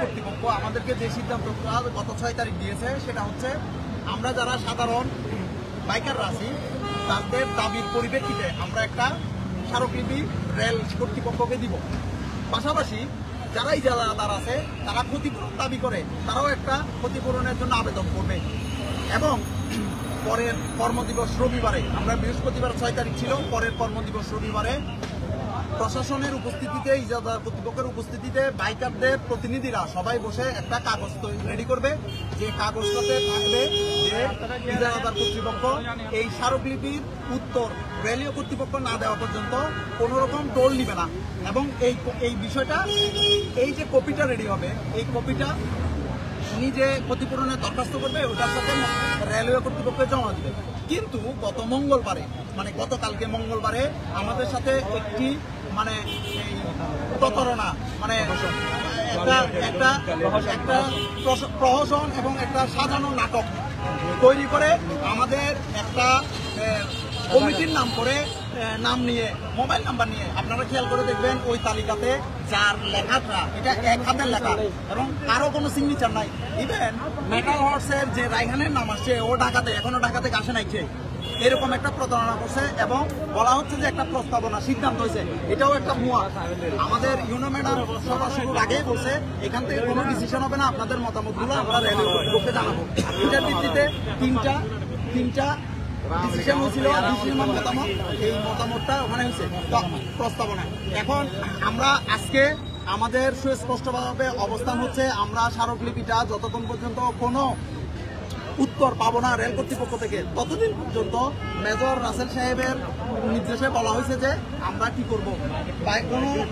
কর্তৃপক্ষ আমাদেরকে যে সিদ্ধান্তটা গত 6 তারিখ দিয়েছে সেটা হচ্ছে আমরা যারা সাধারণ বাইকাররা আছি তাদের দাবির পরিপ্রেক্ষিতে আমরা একটা স্মারকলিপি রেল কর্তৃপক্ষকে দিব। পাশাপাশি যারা ইজারাদার আছে তারা ক্ষতিপূরণ দাবি করে তারাও একটা ক্ষতিপূরণের জন্য আবেদন করবে। এবং পরের কর্মদিবস রবিবারে, আমরা বৃহস্পতিবার 6 তারিখ ছিল, পরের কর্মদিবস রবিবারে প্রশাসনের উপস্থিতিতে, ইজারাদার কর্তৃপক্ষের উপস্থিতিতে বাইকারদের প্রতিনিধিরা সবাই বসে একটা কাগজ রেডি করবে, যে কাগজটাতে থাকবে যে ইজারাদার কর্তৃপক্ষ এই স্মারকলিপির উত্তর রেলীয় কর্তৃপক্ষ না দেওয়া পর্যন্ত কোনো রকম টোল নিবে না। এবং এই বিষয়টা, এই যে কপিটা রেডি হবে, এই কপিটা উনি যে ক্ষতিপূরণের দরখাস্ত করবে ওটার সাথে রেলওয়ে কর্তৃপক্ষে জমা দেবে। কিন্তু গত মঙ্গলবারে, মানে গতকালকে মঙ্গলবারে আমাদের সাথে একটি এই প্রতারণা, একটা প্রহসন এবং একটা সাজানো নাটক তৈরি করে আমাদের একটা কমিটির নাম নিয়ে মোবাইল নাম্বার নিয়ে, আপনারা খেয়াল করে দেখবেন ওই তালিকাতে যার লেখাটা এটা এক হাতের লেখা এবং কারো কোনো সিগনেচার নাই। ইভেন মেটাল হর্সের যে রাইহানের নাম আসছে ও ঢাকাতে, এখনো ঢাকা থেকে আসে নাই, এরকম একটা প্রতারণা করছে এবং বলা হচ্ছে যে একটা প্রস্তাবনা সিদ্ধান্ত হয়েছে, এটাও একটা ভুয়া। আমাদের ইউনো ম্যাডাম সভা শুরুর আগেই বলছে এখান থেকে কোনো ডিসিশন হবে না, আপনাদের মতামতগুলো আমরা রেলওয়ে কর্তৃপক্ষকে জানাবো। এটার ভিত্তিতে তিনটা ডিসিশন হয়েছিল, মতামত, এই মতামতটা ওখানে হয়েছে প্রস্তাবনা। এখন আমরা আজকে আমাদের সুস্পষ্টভাবে অবস্থান হচ্ছে আমরা স্মারকলিপিটা যতক্ষণ পর্যন্ত কোনো উত্তর পাবো না রেল কর্তৃপক্ষ থেকে, ততদিন পর্যন্ত মেজর রাসেল সাহেবের নির্দেশে বলা হয়েছে যে আমরা কি করবো,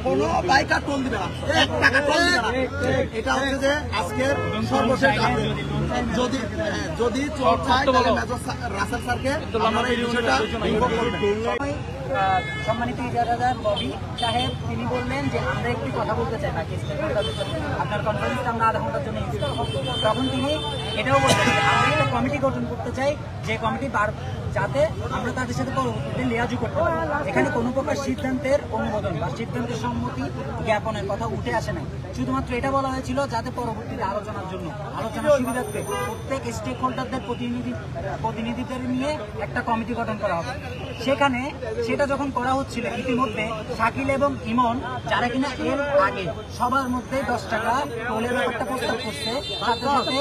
কোনো বাইকার টোল দিবে না, 1 টাকা টোল দিবে না। এটা হচ্ছে যে আজকের সর্বশেষ আপডেট। যদি চোর চায় তাহলে মেজর রাসেল স্যারকে আমরা এই বিষয়টা ইনফর্ম করবেন। সম্মানিত ইজারাদার ববি সাহেব তিনি বললেন যে আমরা একটি কথা বলতে চাই বাকি আপনার কনফারেন্সটা আমরা আধা ঘন্টার জন্য ইউজ করব। তখন তিনি এটাও বললেন যে আমরা একটা কমিটি গঠন করতে চাই, যে কমিটি যাতে আমরা তাদের সাথে পরবর্তীতে লিয়াজু করতে পারি। এখানে কোনো প্রকার সিদ্ধান্তের অনুমোদন বা সিদ্ধান্তের সম্মতি জ্ঞাপনের কথা উঠে আসে নাই, শুধুমাত্র এটা বলা হয়েছিল যাতে পরবর্তীতে আলোচনার সুবিধার্থে প্রত্যেক স্টেক হোল্ডারদের প্রতিনিধিদের নিয়ে একটা কমিটি গঠন করা হবে। সেটা যখন করা হচ্ছিল ইতিমধ্যে শাকিল এবং ইমন যারা কিনা এর আগে সবার মধ্যে 10 টাকা টোলের ব্যাপারটা প্রস্তাব করছে, সাথে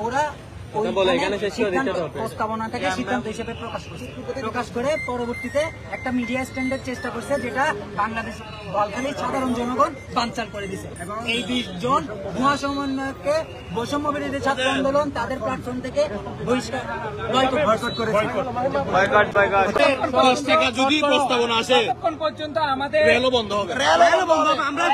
ওরা প্রস্তাবনাটাকে সিদ্ধান্ত হিসেবে প্রকাশ করে পরবর্তীতে একটা মিডিয়া স্ট্যান্ডের চেষ্টা করছে, যেটা বাংলাদেশ বলখালীর সাধারণ জনগণ বানচাল করে দিছে। এই 20 জন ভুয়া সমন্বয়ককে বৈষম্য বিরোধী ছাত্র আন্দোলন তাদের প্ল্যাটফর্ম থেকে বয়কট করেছে। যদি প্রস্তাবনা আসে তখন পর্যন্ত আমাদের রেলও বন্ধ হবে। আমরা